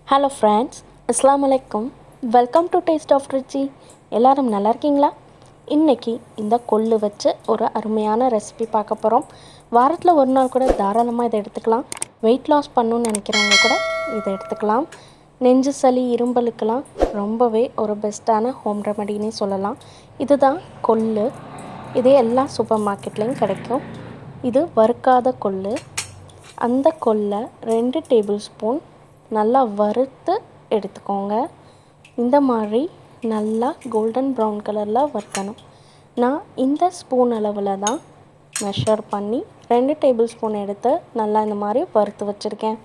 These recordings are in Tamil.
ஹலோ ஃப்ரெண்ட்ஸ், அஸ்ஸலாமு அலைக்கும். Welcome to taste of Richie. எல்லோரும் நல்லா இருக்கீங்களா? இன்றைக்கி இந்த கொள்ளு வச்சு ஒரு அருமையான ரெசிபி பார்க்க போகிறோம். வாரத்தில் ஒரு நாள் கூட தாராளமாக இதை எடுத்துக்கலாம். வெயிட் லாஸ் பண்ணணுன்னு நினைக்கிறவங்க கூட இதை எடுத்துக்கலாம். நெஞ்சு சளி இரும்பலுக்கெல்லாம் ரொம்பவே ஒரு பெஸ்ட்டான ஹோம் ரெமடினே சொல்லலாம். இதுதான் கொள்ளு. இதே எல்லா சூப்பர் மார்க்கெட்லேயும் கிடைக்கும். இது வறுக்காத கொள்ளு. அந்த கொள்ளை 2 டேபிள் ஸ்பூன் நல்லா வறுத்து எடுத்துக்கோங்க. இந்த மாதிரி நல்லா கோல்டன் ப்ரௌன் கலரில் வறுக்கணும். நான் இந்த ஸ்பூன் அளவில் தான் மெஷர் பண்ணி 2 டேபிள் ஸ்பூன் எடுத்து நல்லா இந்த மாதிரி வறுத்து வச்சுருக்கேன்.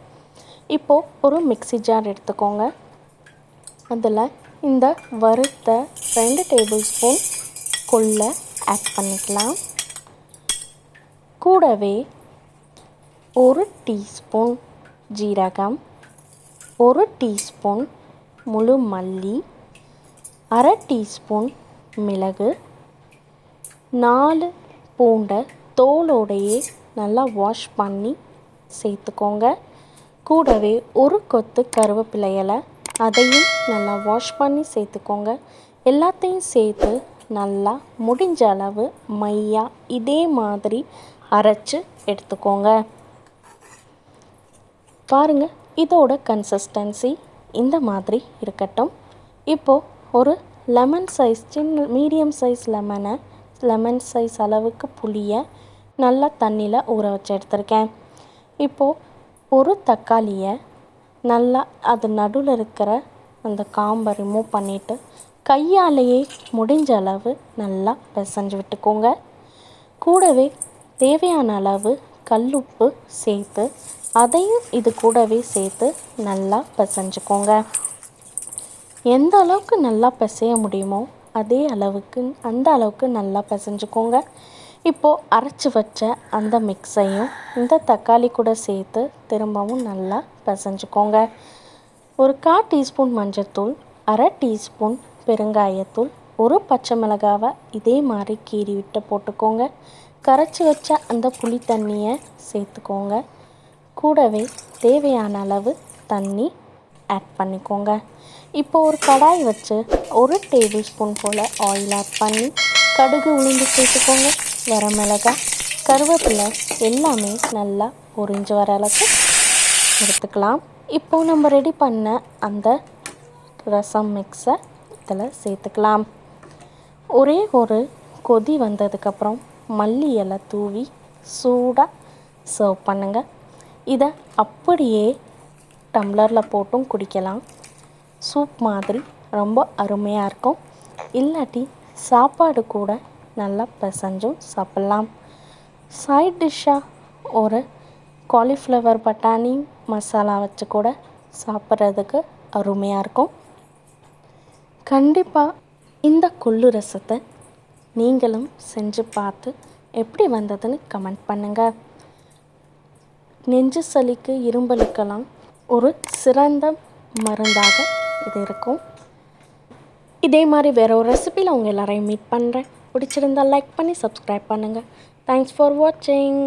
இப்போது ஒரு மிக்ஸி ஜார் எடுத்துக்கோங்க. அதில் இந்த வறுத்த 2 டேபிள் ஸ்பூன் கொள்ளை ஆட் பண்ணிக்கலாம். கூடவே 1 டீஸ்பூன் ஜீரகம், 1 டீஸ்பூன் முழு மல்லி, அரை டீஸ்பூன் மிளகு, 4 பூண்டை தோலோடையே நல்லா வாஷ் பண்ணி சேர்த்துக்கோங்க. கூடவே ஒரு கொத்து கருவேப்பிலை இலை, அதையும் நல்லா வாஷ் பண்ணி சேர்த்துக்கோங்க. எல்லாத்தையும் சேர்த்து நல்லா முடிஞ்ச அளவு மையா இதே மாதிரி அரைச்சி எடுத்துக்கோங்க. பாருங்கள், இதோட கன்சிஸ்டன்சி இந்த மாதிரி இருக்கட்டும். இப்போது ஒரு lemon size medium size lemon size அளவுக்கு புளியை நல்லா தண்ணியில் ஊற வச்சு எடுத்திருக்கேன். இப்போது ஒரு தக்காளியை நல்லா அது நடுவில் இருக்கிற அந்த காம்பை ரிமூவ் பண்ணிவிட்டு கையாலேயே முடிஞ்ச அளவு நல்லா பிசைஞ்சு விட்டுக்கோங்க. கூடவே தேவையான அளவு கல்லுப்பு சேர்த்து அதையும் இது கூடவே சேர்த்து நல்லா பிசைஞ்சுக்கோங்க. எந்த அளவுக்கு நல்லா பிசைய முடியுமோ அந்த அளவுக்கு நல்லா பிசைஞ்சுக்கோங்க. இப்போது அரைச்சி வச்ச அந்த மிக்ஸையும் இந்த தக்காளி கூட சேர்த்து திரும்பவும் நல்லா பிசைஞ்சுக்கோங்க. ஒரு 1/4 டீஸ்பூன் மஞ்சள்தூள், அரை டீஸ்பூன் பெருங்காயத்தூள், ஒரு பச்சை மிளகாவை இதே மாதிரி கீறி விட்டு போட்டுக்கோங்க. கரைச்சி வச்ச அந்த புளி தண்ணியை சேர்த்துக்கோங்க. கூடவே தேவையான அளவு தண்ணி ஆட் பண்ணிக்கோங்க. இப்போ ஒரு கடாய் வச்சு 1 டேபிள் ஸ்பூன் போல் ஆயில் ஆட் பண்ணி கடுகு உளுந்து சேர்த்துக்கோங்க. வரமிளகாய், கருவேப்பிலை எல்லாமே நல்லா பொரிஞ்சு வர அளவுக்கு எடுத்துக்கலாம். இப்போது நம்ம ரெடி பண்ண அந்த ரசம் மிக்ஸை இதில் சேர்த்துக்கலாம். ஒரே ஒரு கொதி வந்ததுக்கப்புறம் மல்லி இலை தூவி சூடாக சர்வ் பண்ணுங்கள். இதை அப்படியே டம்ளரில் போட்டும் குடிக்கலாம். சூப் மாதிரி ரொம்ப அருமையாக இருக்கும். இல்லாட்டி சாப்பாடு கூட நல்லா பிசைஞ்சும் சாப்பிட்லாம். சைட் டிஷ்ஷாக ஒரு காலிஃப்ளவர் பட்டாணி மசாலா வச்சு கூட சாப்பிட்றதுக்கு அருமையாக இருக்கும். கண்டிப்பாக இந்த கொள்ளு ரசத்தை நீங்களும் செஞ்சு பார்த்து எப்படி வந்ததுன்னு கமெண்ட் பண்ணுங்கள். நெஞ்சு சளிக்கு இரும்பலுக்கெல்லாம் ஒரு சிறந்த மருந்தாக இது இருக்கும். இதே மாதிரி வேறு ஒரு ரெசிபியில் உங்கள் எல்லாரையும் மீட் பண்ணுறேன். பிடிச்சிருந்தால் லைக் பண்ணி சப்ஸ்கிரைப் பண்ணுங்கள். தேங்க்ஸ் ஃபார் வாட்சிங்.